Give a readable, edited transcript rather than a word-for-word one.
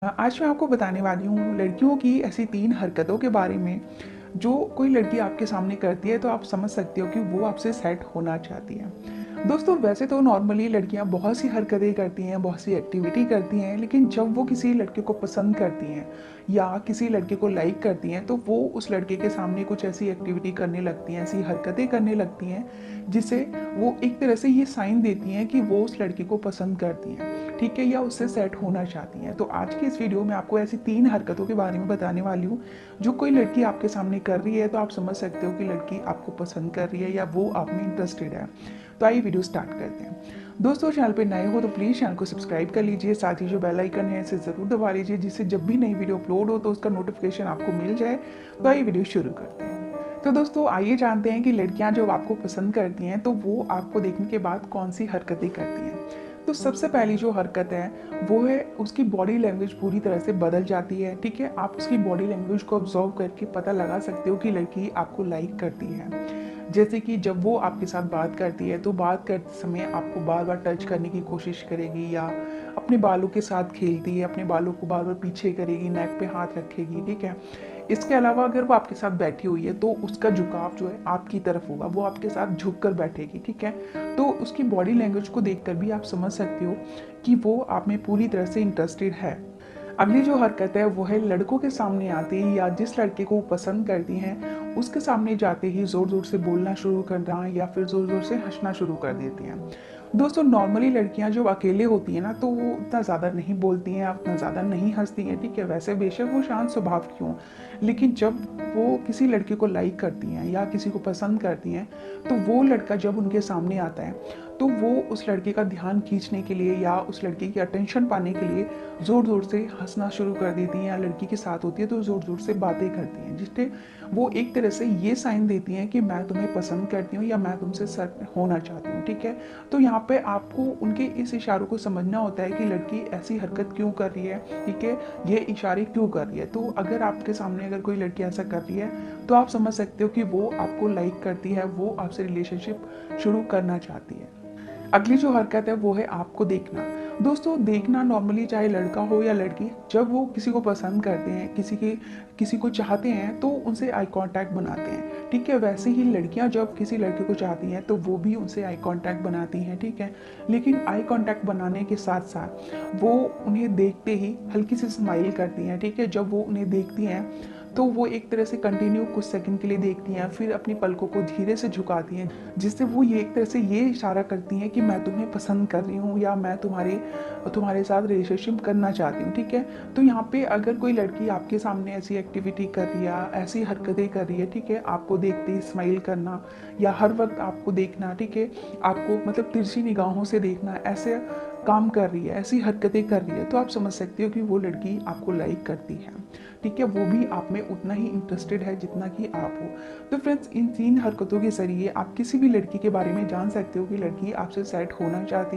आज मैं आपको बताने वाली हूँ लड़कियों की ऐसी 3 हरकतों के बारे में, जो कोई लड़की आपके सामने करती है तो आप समझ सकते हो कि वो आपसे सेट होना चाहती है। दोस्तों वैसे तो नॉर्मली लड़कियाँ बहुत सी हरकतें करती हैं, बहुत सी एक्टिविटी करती हैं, लेकिन जब वो किसी लड़के को पसंद करती हैं या किसी लड़के को लाइक करती हैं तो वो उस लड़के के सामने कुछ ऐसी एक्टिविटी करने लगती हैं, ऐसी हरकतें करने लगती हैं, जिससे वो एक तरह से ये साइन देती हैं कि वो उस लड़के को पसंद करती हैं, ठीक है, या उससे सेट होना चाहती हैं। तो आज की इस वीडियो में आपको ऐसी 3 हरकतों के बारे में बताने वाली हूँ, जो कोई लड़की आपके सामने कर रही है तो आप समझ सकते हो कि लड़की आपको पसंद कर रही है या वो आप में इंटरेस्टेड है। तो आइए वीडियो स्टार्ट करते हैं। दोस्तों चैनल पे नए हो तो प्लीज़ चैनल को सब्सक्राइब कर लीजिए, साथ ही जो बेल आइकन है इसे ज़रूर दबा लीजिए, जिससे जब भी नई वीडियो अपलोड हो तो उसका नोटिफिकेशन आपको मिल जाए। तो आइए वीडियो शुरू करते हैं। तो दोस्तों आइए जानते हैं कि लड़कियां जब आपको पसंद करती हैं तो वो आपको देखने के बाद कौन सी हरकतें करती हैं। तो सबसे पहली जो हरकत है वो है उसकी बॉडी लैंग्वेज पूरी तरह से बदल जाती है, ठीक है। आप उसकी बॉडी लैंग्वेज को ऑब्जर्व करके पता लगा सकते हो कि लड़की आपको लाइक करती है। जैसे कि जब वो आपके साथ बात करती है तो बात करते समय आपको बार बार टच करने की कोशिश करेगी, या अपने बालों के साथ खेलती है, अपने बालों को बार बार पीछे करेगी, नेक पे हाथ रखेगी, ठीक है। इसके अलावा अगर वो आपके साथ बैठी हुई है तो उसका झुकाव जो है आपकी तरफ होगा, वो आपके साथ झुक कर बैठेगी, ठीक है। तो उसकी बॉडी लैंग्वेज को देखकर भी आप समझ सकते हो कि वो आप में पूरी तरह से इंटरेस्टेड है। अगली जो हरकत है वो है लड़कों के सामने आते ही या जिस लड़के को पसंद करती हैं उसके सामने जाते ही ज़ोर ज़ोर से बोलना शुरू करना या फिर ज़ोर ज़ोर से हंसना शुरू कर देती हैं। दोस्तों नॉर्मली लड़कियां जब अकेले होती हैं ना तो वो उतना ज़्यादा नहीं बोलती हैं, उतना ज़्यादा नहीं हंसती हैं, ठीक है। वैसे बेशक वो शांत स्वभाव की हों, लेकिन जब वो किसी लड़के को लाइक करती हैं या किसी को पसंद करती हैं तो वो लड़का जब उनके सामने आता है तो वो उस लड़के का ध्यान खींचने के लिए या उस लड़के की अटेंशन पाने के लिए ज़ोर ज़ोर से हंसना शुरू कर देती हैं, या लड़की के साथ होती है तो ज़ोर ज़ोर से बातें करती हैं, जिससे वो एक तरह से ये साइन देती हैं कि मैं तुम्हें पसंद करती हूँ या मैं तुमसे सेट होना चाहती हूँ, ठीक है। तो यहाँ पे आपको उनके इस इशारों को समझना होता है कि लड़की ऐसी हरकत क्यों कर रही है, ठीक है, ये इशारे क्यों कर रही है। तो अगर आपके सामने अगर कोई लड़की ऐसा कर रही है तो आप समझ सकते हो कि वो आपको लाइक करती है, वो आपसे रिलेशनशिप शुरू करना चाहती है। अगली जो हरकत है वो है आपको देखना। दोस्तों देखना नॉर्मली चाहे लड़का हो या लड़की, जब वो किसी को पसंद करते हैं, किसी को चाहते हैं तो उनसे आई कांटेक्ट बनाते हैं, ठीक है। वैसे ही लड़कियां जब किसी लड़के को चाहती हैं तो वो भी उनसे आई कांटेक्ट बनाती हैं, ठीक है। लेकिन आई कांटेक्ट बनाने के साथ साथ वो उन्हें देखते ही हल्की सी स्माइल करती हैं, ठीक है। जब वो उन्हें देखती हैं तो वो एक तरह से कंटिन्यू कुछ सेकंड के लिए देखती हैं, फिर अपनी पलकों को धीरे से झुकाती हैं, जिससे वो ये एक तरह से ये इशारा करती हैं कि मैं तुम्हें पसंद कर रही हूँ या मैं तुम्हारे साथ रिलेशनशिप करना चाहती हूँ, ठीक है। तो यहाँ पे अगर कोई लड़की आपके सामने ऐसी एक्टिविटी कर रही है, ऐसी हरकतें कर रही है, ठीक है, आपको देखते ही स्माइल करना या हर वक्त आपको देखना, ठीक है, आपको मतलब तिरछी निगाहों से देखना, ऐसे काम कर रही है, ऐसी हरकतें कर रही है, तो आप समझ सकते हो कि वो लड़की आपको लाइक करती है, ठीक है। वो भी आप में उतना ही इंटरेस्टेड है जितना कि आप हो। तो फ्रेंड्स इन 3 हरकतों के जरिए आप किसी भी लड़की के बारे में जान सकते हो कि लड़की आपसे सेट होना चाहती है।